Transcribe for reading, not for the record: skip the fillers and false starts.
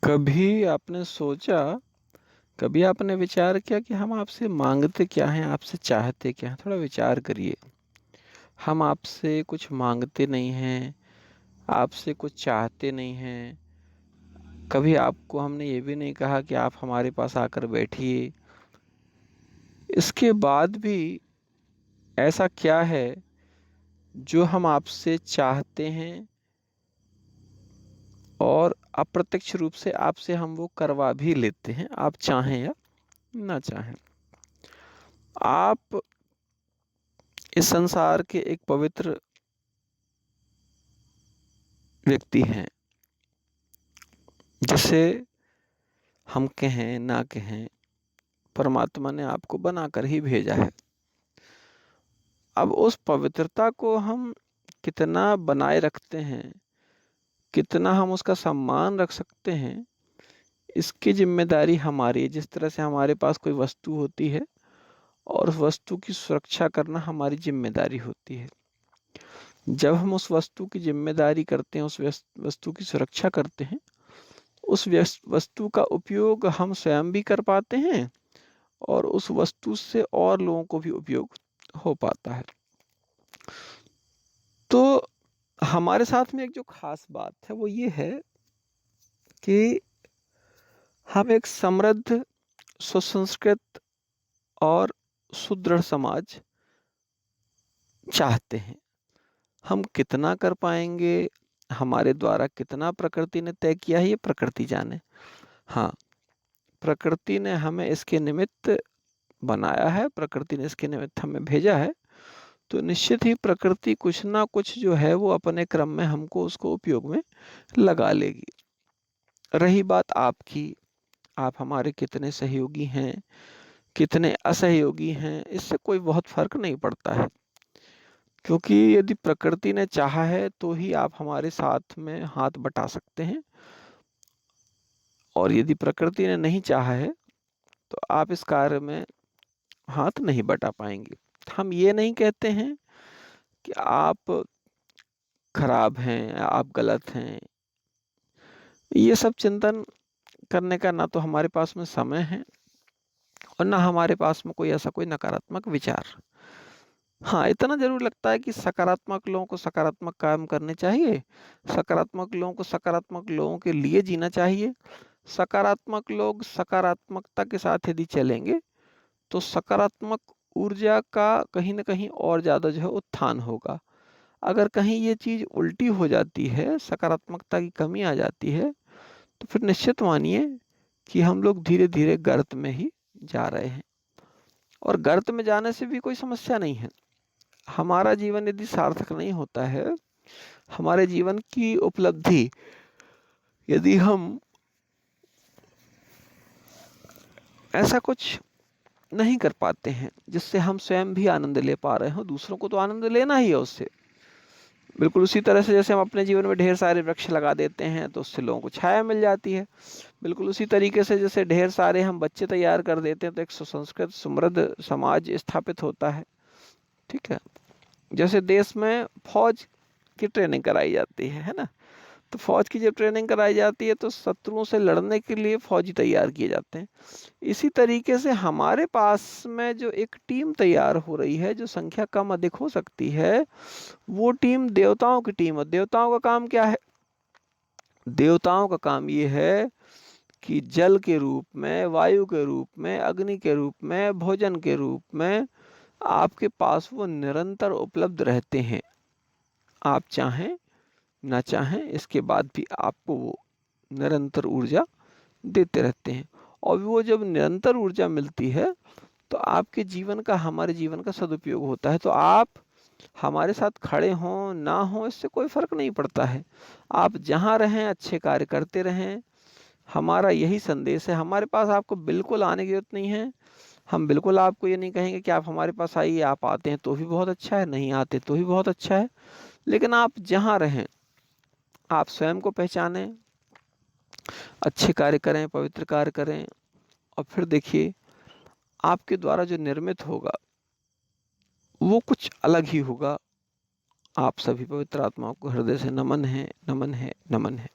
कभी आपने सोचा, कभी आपने विचार किया कि हम आपसे माँगते क्या हैं, आपसे चाहते क्या हैं? थोड़ा विचार करिए। हम आपसे कुछ माँगते नहीं हैं, आपसे कुछ चाहते नहीं हैं। कभी आपको हमने ये भी नहीं कहा कि आप हमारे पास आकर बैठिए। इसके बाद भी ऐसा क्या है जो हम आपसे चाहते हैं और अप्रत्यक्ष रूप से आपसे हम वो करवा भी लेते हैं, आप चाहें या ना चाहें? आप इस संसार के एक पवित्र व्यक्ति हैं, जिसे हम कहें ना कहें, परमात्मा ने आपको बनाकर ही भेजा है। अब उस पवित्रता को हम कितना बनाए रखते हैं, कितना हम उसका सम्मान रख सकते हैं, इसकी ज़िम्मेदारी हमारी है। जिस तरह से हमारे पास कोई वस्तु होती है और उस वस्तु की सुरक्षा करना हमारी ज़िम्मेदारी होती है। जब हम उस वस्तु की ज़िम्मेदारी करते हैं, उस वस्तु की सुरक्षा करते हैं, उस वस्तु का उपयोग हम स्वयं भी कर पाते हैं और उस वस्तु से और लोगों को भी उपयोग हो पाता है। तो हमारे साथ में एक जो ख़ास बात है वो ये है कि हम एक समृद्ध, सुसंस्कृत और सुदृढ़ समाज चाहते हैं। हम कितना कर पाएँगे, हमारे द्वारा कितना प्रकृति ने तय किया है, ये प्रकृति जाने। हाँ, प्रकृति ने हमें इसके निमित्त बनाया है, प्रकृति ने इसके निमित्त हमें भेजा है, तो निश्चित ही प्रकृति कुछ ना कुछ जो है वो अपने क्रम में हमको उसको उपयोग में लगा लेगी। रही बात आपकी, आप हमारे कितने सहयोगी हैं, कितने असहयोगी हैं, इससे कोई बहुत फ़र्क नहीं पड़ता है। क्योंकि यदि प्रकृति ने चाहा है तो ही आप हमारे साथ में हाथ बटा सकते हैं और यदि प्रकृति ने नहीं चाहा है, तो आप इस कार्य में हाथ नहीं बटा पाएँगे। हम ये नहीं कहते हैं कि आप खराब हैं, आप गलत हैं। ये सब चिंतन करने का ना तो हमारे पास में समय है और ना हमारे पास में कोई ऐसा कोई नकारात्मक विचार। हाँ, इतना ज़रूर लगता है कि सकारात्मक लोगों को सकारात्मक काम करने चाहिए, सकारात्मक लोगों को सकारात्मक लोगों के लिए जीना चाहिए। सकारात्मक लोग सकारात्मकता के साथ यदि चलेंगे, तो सकारात्मक ऊर्जा का कहीं न कहीं और ज़्यादा जो है उत्थान होगा। अगर कहीं ये चीज़ उल्टी हो जाती है, सकारात्मकता की कमी आ जाती है, तो फिर निश्चित मानिए कि हम लोग धीरे-धीरे गर्त में ही जा रहे हैं और गर्त में जाने से भी कोई समस्या नहीं है। हमारा जीवन यदि सार्थक नहीं होता है, हमारे जीवन की उपलब्धि यदि हम ऐसा कुछ नहीं कर पाते हैं, जिससे हम स्वयं भी आनंद ले पा रहे हों, दूसरों को तो आनंद लेना ही है उससे। बिल्कुल उसी तरह से जैसे हम अपने जीवन में ढेर सारे वृक्ष लगा देते हैं, तो उससे लोगों को छाया मिल जाती है। बिल्कुल उसी तरीके से जैसे ढेर सारे हम बच्चे तैयार कर देते हैं, तो एक सुसंस्कृत, समृद्ध समाज स्थापित होता है। ठीक है? जैसे देश में फौज की ट्रेनिंग कराई जाती है ना? तो फौज की जब ट्रेनिंग कराई जाती है तो शत्रुओं से लड़ने के लिए फौजी तैयार किए जाते हैं। इसी तरीके से हमारे पास में जो एक टीम तैयार हो रही है, जो संख्या कम अधिक हो सकती है, वो टीम देवताओं की टीम है। देवताओं का काम क्या है? देवताओं का काम ये है कि जल के रूप में, वायु के रूप में, अग्नि के रूप में, भोजन के रूप में आपके पास वो निरंतर उपलब्ध रहते हैं। आप चाहें ना चाहें इसके बाद भी आपको वो निरंतर ऊर्जा देते रहते हैं और वो जब निरंतर ऊर्जा मिलती है तो आपके जीवन का, हमारे जीवन का सदुपयोग होता है। तो आप हमारे साथ खड़े हों ना हों इससे कोई फ़र्क नहीं पड़ता है। आप जहाँ रहें अच्छे कार्य करते रहें, हमारा यही संदेश है। हमारे पास आपको बिल्कुल आने की ज़रूरत नहीं है। हम बिल्कुल आपको ये नहीं कहेंगे कि आप हमारे पास आइए, आप आते हैं तो भी बहुत अच्छा है, नहीं आते तो भी बहुत अच्छा है। लेकिन आप जहाँ रहें, आप स्वयं को पहचानें, अच्छे कार्य करें, पवित्र कार्य करें और फिर देखिए आपके द्वारा जो निर्मित होगा, वो कुछ अलग ही होगा। आप सभी पवित्र आत्माओं को हृदय से नमन है, नमन है, नमन है।